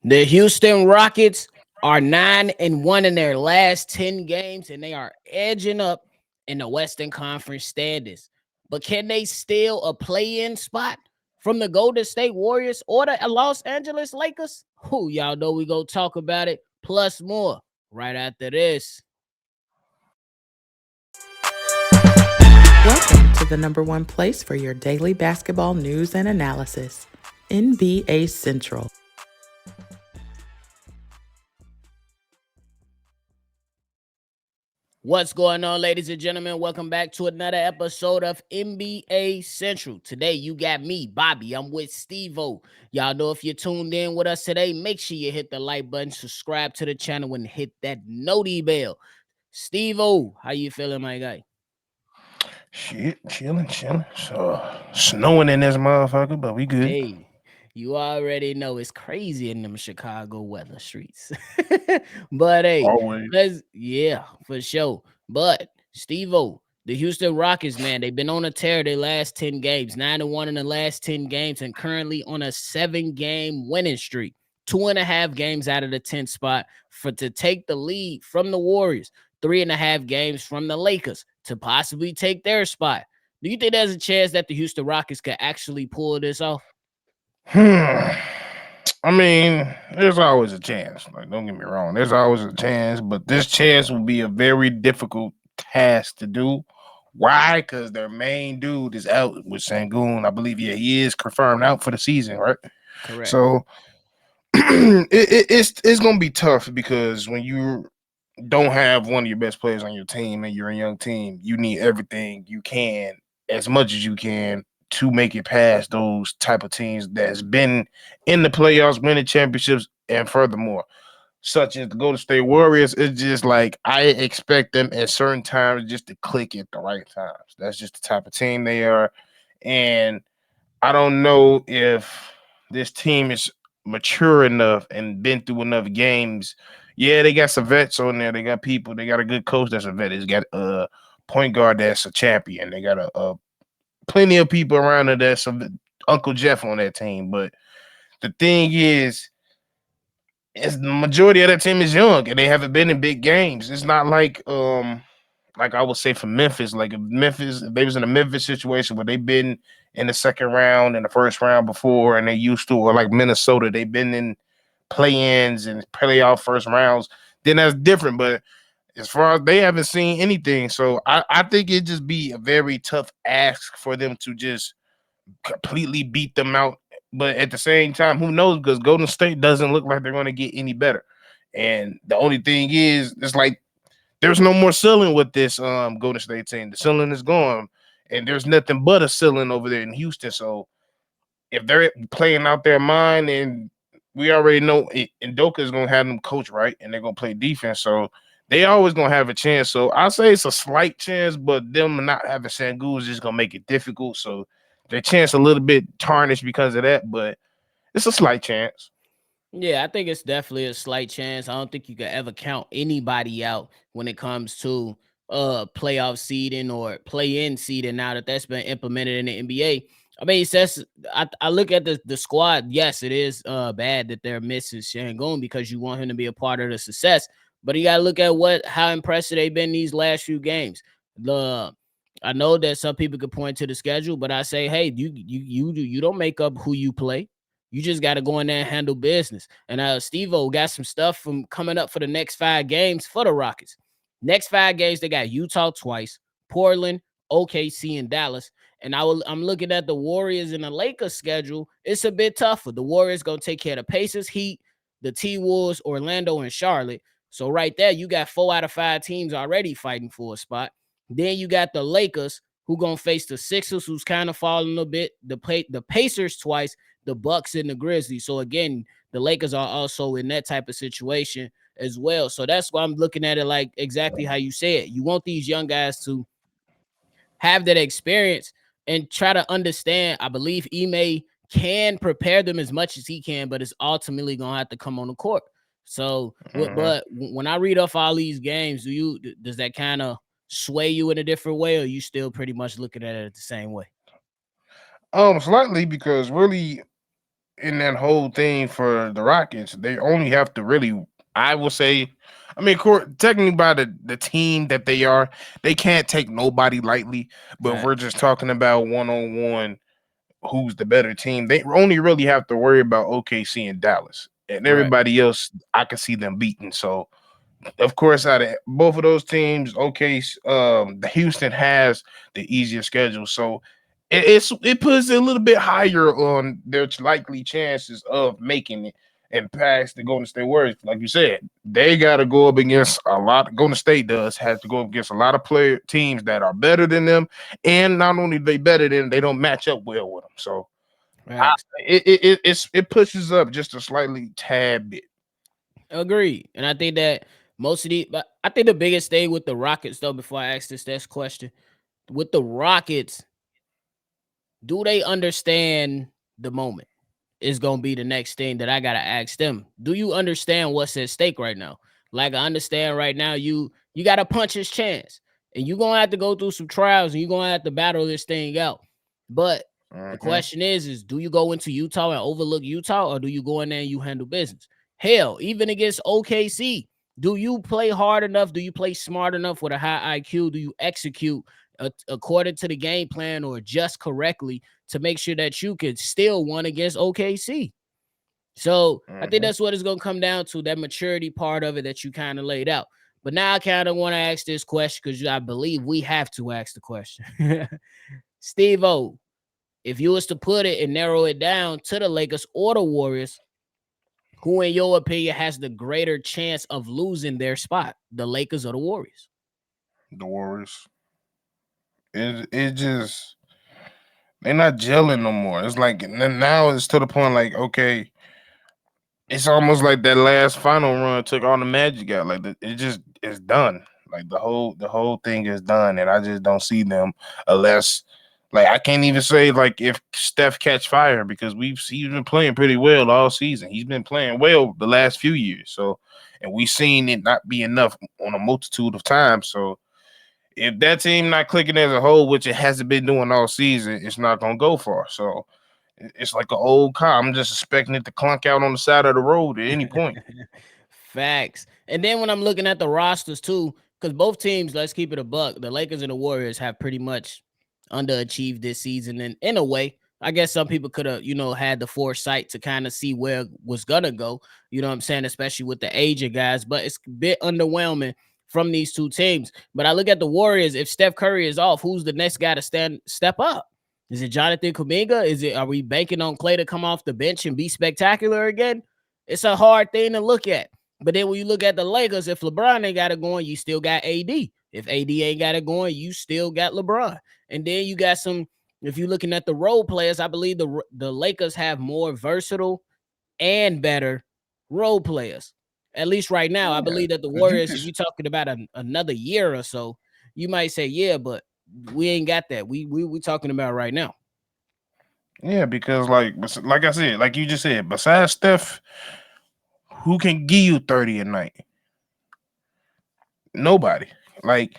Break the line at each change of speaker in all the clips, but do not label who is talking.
The Houston Rockets are 9-1 in their last 10 games, and they are edging up in the Western Conference standings. But can they steal a play-in spot from the Golden State Warriors or the Los Angeles Lakers? Who y'all know we go talk about it, plus more right after this.
Welcome to the number one place for your daily basketball news and analysis, NBA Central.
What's going on, ladies and gentlemen? Welcome back to another episode of NBA Central. Today, you got me, Bobby. I'm with Stevo. Y'all know if you're tuned in with us today, make sure you hit the like button, subscribe to the channel, and hit that noti bell. Stevo, how you feeling, my guy?
Shit, chilling. So snowing in this motherfucker, but we good.
Hey, you already know it's crazy in them Chicago weather streets. But hey,
Always.
for sure. But Stevo, the Houston Rockets, man, they've been on a tear their last 10 games, 9-1 in the last 10 games, and currently on a 7-game winning streak. 2.5 games out of the 10th spot to take the lead from the Warriors, 3.5 games from the Lakers to possibly take their spot. Do you think there's a chance that the Houston Rockets could actually pull this off?
I mean, there's always a chance. Like, don't get me wrong, there's always a chance, but this chance will be a very difficult task to do. Why? Because their main dude is out with Sangoon. I believe, yeah, he is confirmed out for the season, right?
Correct.
So it's gonna be tough because when you don't have one of your best players on your team and you're a young team, you need everything you can, as much as you can, to make it past those type of teams that's been in the playoffs, winning championships, and furthermore, such as the Golden State Warriors. It's just like I expect them at certain times just to click at the right times. That's just the type of team they are, and I don't know if this team is mature enough and been through enough games. Yeah, they got some vets on there. They got people. They got a good coach that's a vet. They got a point guard that's a champion. They got a plenty of people around there that's Uncle Jeff on that team. But the thing is the majority of that team is young and they haven't been in big games. It's not like I would say for Memphis, like if they was in a Memphis situation where they've been in the second round and the first round before and they used to, or like Minnesota, they've been in play-ins and playoff first rounds, then that's different. But as far as they haven't seen anything, so I think it'd just be a very tough ask for them to just completely beat them out. But at the same time, who knows? Because Golden State doesn't look like they're going to get any better. And the only thing is, it's like there's no more ceiling with this Golden State team. The ceiling is gone, and there's nothing but a ceiling over there in Houston. So if they're playing out their mind, and we already know Ndoka is gonna have them coach right, and they're gonna play defense, so they always gonna have a chance. So I say it's a slight chance, but them not having Sengun is just gonna make it difficult. So their chance a little bit tarnished because of that, but it's a slight chance.
Yeah, I think it's definitely a slight chance. I don't think you could ever count anybody out when it comes to playoff seeding or play-in seeding now that that's been implemented in the NBA. I mean, it says I look at the squad. Yes, it is bad that they're missing Shangoon because you want him to be a part of the success. But you gotta look at how impressive they've been these last few games. The I know that some people could point to the schedule, but I say, hey, you don't make up who you play. You just got to go in there and handle business. And Stevo got some stuff from coming up for the next 5 games for the Rockets. Next 5 games, they got Utah twice, Portland, OKC, and Dallas. And I'm looking at the Warriors and the Lakers schedule. It's a bit tougher. The Warriors gonna take care of the Pacers, Heat, the T-Wolves, Orlando, and Charlotte. So right there, you got 4 out of 5 teams already fighting for a spot. Then you got the Lakers, who gonna face the Sixers, who's kind of falling a bit. The Pacers twice, the Bucks and the Grizzlies. So again, the Lakers are also in that type of situation as well. So that's why I'm looking at it like exactly how you said. You want these young guys to have that experience and try to understand. I believe Ime can prepare them as much as he can, but it's ultimately gonna have to come on the court. So,
Mhm.
but when I read off all these games, does that kind of sway you in a different way, or you still pretty much looking at it the same way?
Slightly because really in that whole thing for the Rockets, they only have to really, I will say, I mean, technically by the team that they are, they can't take nobody lightly. But if we're
Facts.
just talking about one on one, who's the better team, they only really have to worry about OKC and Dallas, and
Right.
everybody else, I can see them beating. So of course, out of both of those teams, okay, the Houston has the easier schedule, so it puts it a little bit higher on their likely chances of making it and pass the Golden State Warriors. Like you said, they got to go up against a lot. Golden State has to go up against a lot of player teams that are better than them, and not only they better than they don't match up well with them. So I,
Facts.
it pushes up just a slightly tad bit.
Agreed. And I think that most of the, but I think the biggest thing with the Rockets, though, before I ask this next question, with the Rockets, do they understand the moment? Is gonna be the next thing that I gotta ask them. Do you understand what's at stake right now? Like I understand right now, you gotta punch his chance, and you're gonna have to go through some trials, and you're gonna have to battle this thing out. But the
Mhm.
question is do you go into Utah and overlook Utah, or do you go in there and you handle business? Hell, even against OKC, do you play hard enough? Do you play smart enough with a high IQ? Do you execute according to the game plan or just correctly to make sure that you could still win against OKC? So I think
Mhm.
that's what it's going to come down to, that maturity part of it that you kind of laid out. But now I kind of want to ask this question because I believe we have to ask the question. Stevo, if you was to put it and narrow it down to the Lakers or the Warriors, who in your opinion has the greater chance of losing their spot, the Lakers or the Warriors?
The Warriors. It just they're not gelling no more. It's like now it's to the point like okay, it's almost like that last final run took all the magic out. Like it just is done. Like the whole thing is done, and I just don't see them unless like I can't even say like if Steph catch fire because he's been playing pretty well all season. He's been playing well the last few years. So and we've seen it not be enough on a multitude of times. So if that team not clicking as a whole, which it hasn't been doing all season, it's not gonna go far. So it's like an old car. I'm just expecting it to clunk out on the side of the road at any point.
Facts. And then when I'm looking at the rosters too, because both teams, let's keep it a buck, the Lakers and the Warriors have pretty much underachieved this season. And in a way, I guess some people could have, had the foresight to kind of see where it was gonna go. You know what I'm saying? Especially with the age of guys, but it's a bit underwhelming from these two teams. But I look at the Warriors. If Steph Curry is off, who's the next guy to step up? Is it Jonathan Kuminga? Are we banking on Clay to come off the bench and be spectacular again? It's a hard thing to look at. But then when you look at the Lakers, if LeBron ain't got it going, you still got AD. If AD ain't got it going, you still got LeBron. And then you got some. If you're looking at the role players, I believe the Lakers have more versatile and better role players. At least right now, I
Yeah,
believe that the
because you
Warriors, if
just
you're talking about another year or so, you might say, yeah, but we ain't got that. We talking about right now.
yeah, because like I said, like you just said, besides Steph, who can give you 30 a night? Nobody. Like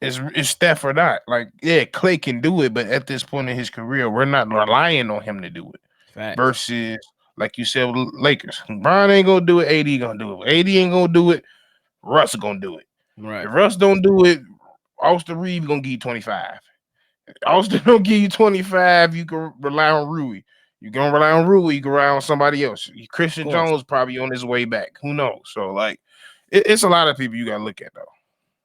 it's Steph or not. Like yeah, Clay can do it, but at this point in his career, we're not relying on him to do it.
Facts.
Versus, like you said, with Lakers, Bron ain't gonna do it. AD gonna do it. AD ain't gonna do it. Russ gonna do it.
Right.
If Russ don't do it, Austin Reeves gonna give you 25. Austin don't give you 25. You can rely on Rui. You gonna rely on Rui. You can rely on somebody else.
Of
Christian
course.
Jones probably on his way back. Who knows? So like, it's a lot of people you gotta look at though.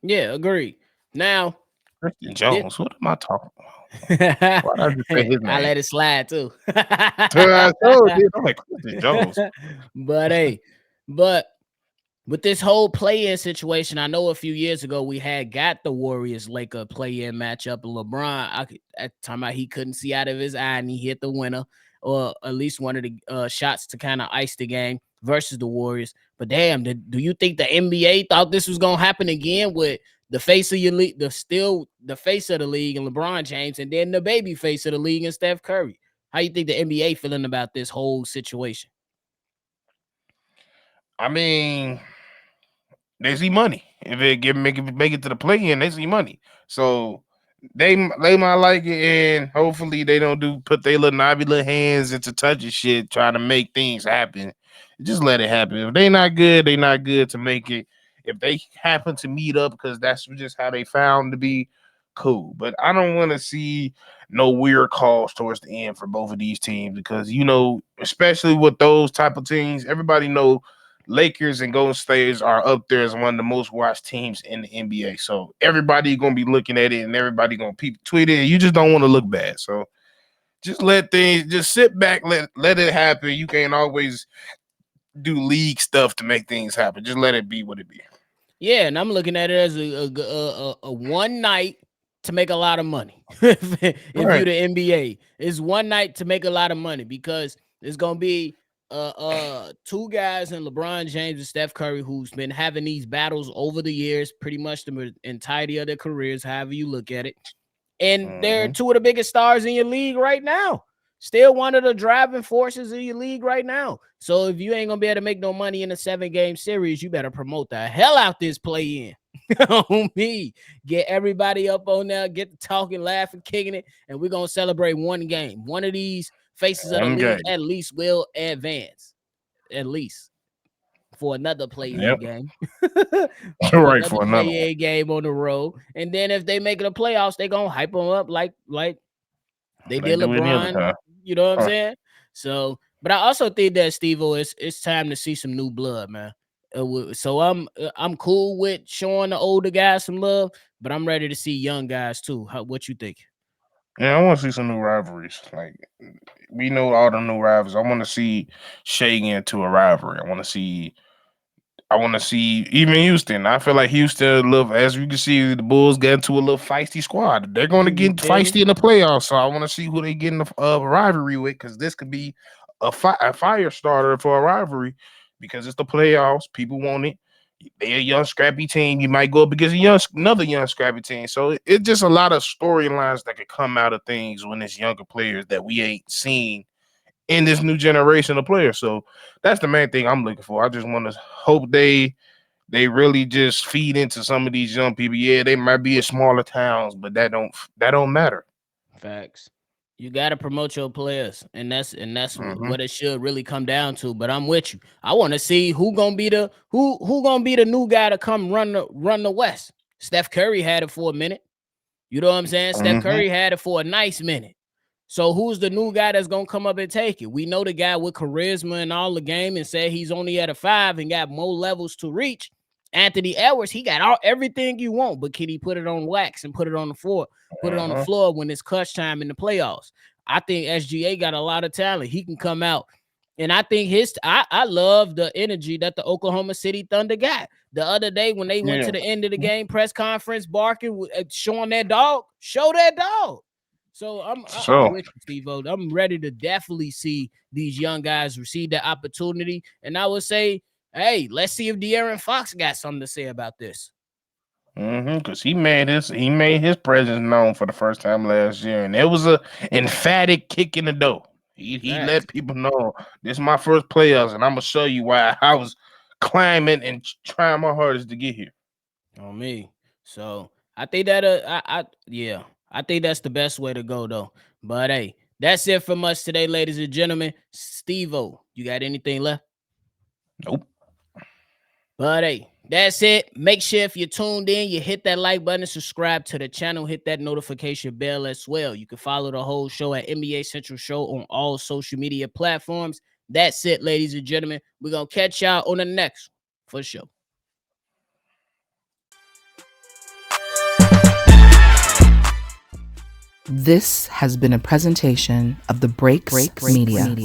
Yeah, agreed. Now,
Christian
this,
Jones. What am I talking about? Why did I just say
I
his name?
let it slide too.
I told you. I'm like Christian Jones.
But hey, but with this whole play-in situation, I know a few years ago we had got the Warriors Laker play-in matchup. LeBron, at the time he couldn't see out of his eye, and he hit the winner, or at least one of the shots to kind of ice the game versus the Warriors. But damn, do you think the NBA thought this was gonna happen again with the face of your league, the face of the league, and LeBron James, and then the baby face of the league and Steph Curry? How you think the NBA feeling about this whole situation?
I mean, they see money. If it make it to the play in, they see money. So they might like it, and hopefully they don't put their little knobby little hands into touching shit, trying to make things happen. Just let it happen. If they not good, they not good to make it. If they happen to meet up because that's just how they found to be, cool. But I don't want to see no weird calls towards the end for both of these teams because especially with those type of teams, everybody know Lakers and Golden State are up there as one of the most watched teams in the NBA. So everybody gonna be looking at it and everybody gonna tweet it. And you just don't want to look bad. So just just sit back, let it happen. You can't always do league stuff to make things happen. Just let it be what it be.
Yeah, and I'm looking at it as a one night to make a lot of money. if you're the NBA, it's one night to make a lot of money because it's gonna be two guys in LeBron James and Steph Curry who's been having these battles over the years, pretty much the entirety of their careers, however you look at it. And they're two of the biggest stars in your league right now. Still one of the driving forces in your league right now. So if you ain't gonna be able to make no money in a 7-game series, you better promote the hell out this play in. On me. Get everybody up on there, get the talking, laughing, kicking it, and we're gonna celebrate one game. One of these faces of the league at least will advance. At least for another play-in game.
for another
play-in game on the road. And then if they make the playoffs, they gonna hype them up like they did LeBron. You know what I'm saying? So, but I also think that Stevo, it's time to see some new blood, man. So I'm cool with showing the older guys some love, but I'm ready to see young guys too. What you think?
Yeah, I want to see some new rivalries. Like we know all the new rivals. I want to see Shea get into a rivalry. I want to see even Houston. I feel like Houston, as you can see, the Bulls get into a little feisty squad. They're going to get feisty in the playoffs. So I want to see who they get in a rivalry with because this could be a fire starter for a rivalry because it's the playoffs. People want it. They're a young, scrappy team. You might go up against another young, scrappy team. So it's just a lot of storylines that could come out of things when it's younger players that we ain't seen in this new generation of players. So that's the main thing I'm looking for. I just want to hope they really just feed into some of these young people. Yeah, they might be in smaller towns, but that don't matter.
Facts. You got to promote your players, and that's what it should really come down to. But I'm with you. I want to see who gonna be the new guy to come run the West. Steph Curry had it for a minute. You know what I'm saying? Steph Curry had it for a nice minute. So who's the new guy that's gonna come up and take it? We know the guy with charisma and all the game, and said he's only at a 5 and got more levels to reach. Anthony Edwards, he got everything you want, but can he put it on wax and put it on the floor? Put it on the floor when it's clutch time in the playoffs. I think SGA got a lot of talent. He can come out. And I think I love the energy that the Oklahoma City Thunder got. The other day when they went to the end of the game press conference, barking, showing that dog, show that dog. So I'm with you, Stevo. I'm ready to definitely see these young guys receive that opportunity. And I would say, hey, let's see if De'Aaron Fox got something to say about this.
Because he made his presence known for the first time last year, and it was a emphatic kick in the door. He let people know this is my first playoffs, and I'm gonna show you why I was climbing and trying my hardest to get here.
On me, so I think that I think that's the best way to go though. But hey, that's it from us today, ladies and gentlemen. Stevo, you got anything left?
Nope.
But hey, that's it. Make sure if you're tuned in, you hit that like button, subscribe to the channel, hit that notification bell as well. You can follow the whole show at NBA Central Show on all social media platforms. That's it, ladies and gentlemen. We're going to catch y'all on the next one for sure.
This has been a presentation of the Breaks Media.